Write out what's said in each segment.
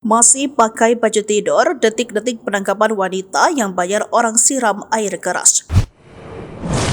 Masih pakai baju tidur, detik-detik penangkapan wanita yang bayar orang siram air keras.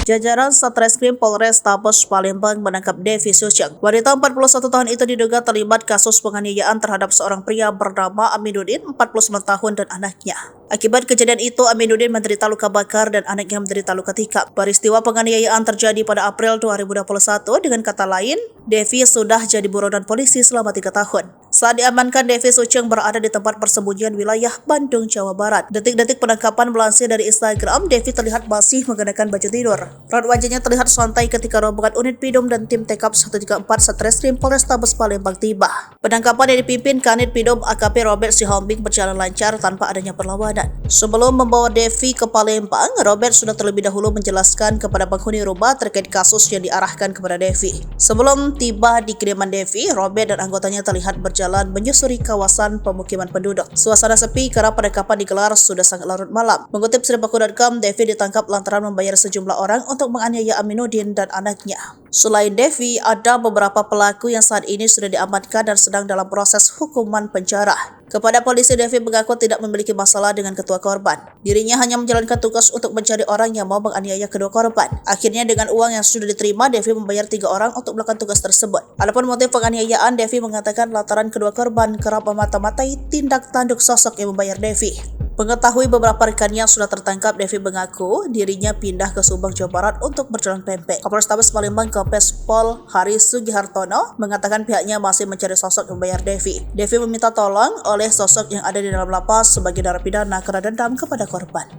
Jajaran Satreskrim Polrestabes Palembang menangkap Devi Suceng. Wanita 41 tahun itu diduga terlibat kasus penganiayaan terhadap seorang pria bernama Aminuddin, 49 tahun dan anaknya. Akibat kejadian itu, Aminuddin menderita luka bakar dan anaknya menderita luka tikam. Peristiwa penganiayaan terjadi pada April 2021. Dengan kata lain, Devi sudah jadi buronan polisi selama 3 tahun. Saat diamankan, Devi Suceng berada di tempat persembunyian wilayah Bandung, Jawa Barat. Detik-detik penangkapan melansir dari Instagram, Devi terlihat masih mengenakan baju tidur. Raut wajahnya terlihat santai ketika rombongan unit Pidum dan tim Tekap 134 Satreskrim Polrestabes Palembang tiba. Penangkapan yang dipimpin Kanit Pidum AKP Robert Sihombing berjalan lancar tanpa adanya perlawanan. Sebelum membawa Devi ke Palembang, Robert sudah terlebih dahulu menjelaskan kepada penghuni rumah terkait kasus yang diarahkan kepada Devi. Sebelum tiba di kediaman Devi, Robert dan anggotanya terlihat berjalan menyusuri kawasan pemukiman penduduk. Suasana sepi karena penangkapan digelar sudah sangat larut malam. Mengutip Sribaku.com, Devi ditangkap lantaran membayar sejumlah orang untuk menganiaya Aminuddin dan anaknya. Selain Devi, ada beberapa pelaku yang saat ini sudah diamankan dan sedang dalam proses hukuman penjara. Kepada polisi, Devi mengaku tidak memiliki masalah dengan ketua korban. Dirinya hanya menjalankan tugas untuk mencari orang yang mau menganiaya kedua korban. Akhirnya dengan uang yang sudah diterima, Devi membayar 3 orang untuk melakukan tugas tersebut. Adapun motif penganiayaan, Devi mengatakan lantaran kedua korban kerap memata-matai tindak tanduk sosok yang membayar Devi. Mengetahui beberapa rekannya sudah tertangkap, Devi mengaku dirinya pindah ke Subang, Jawa Barat untuk berjalan pempek. Kapolrestabes Palembang Kombes Pol Haris Sugihartono mengatakan pihaknya masih mencari sosok yang membayar Devi. Devi meminta tolong oleh sosok yang ada di dalam lapas sebagai narapidana karena dendam kepada korban.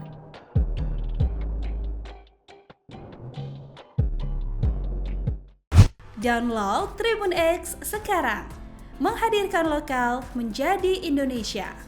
Download Tribun X sekarang, menghadirkan lokal menjadi Indonesia.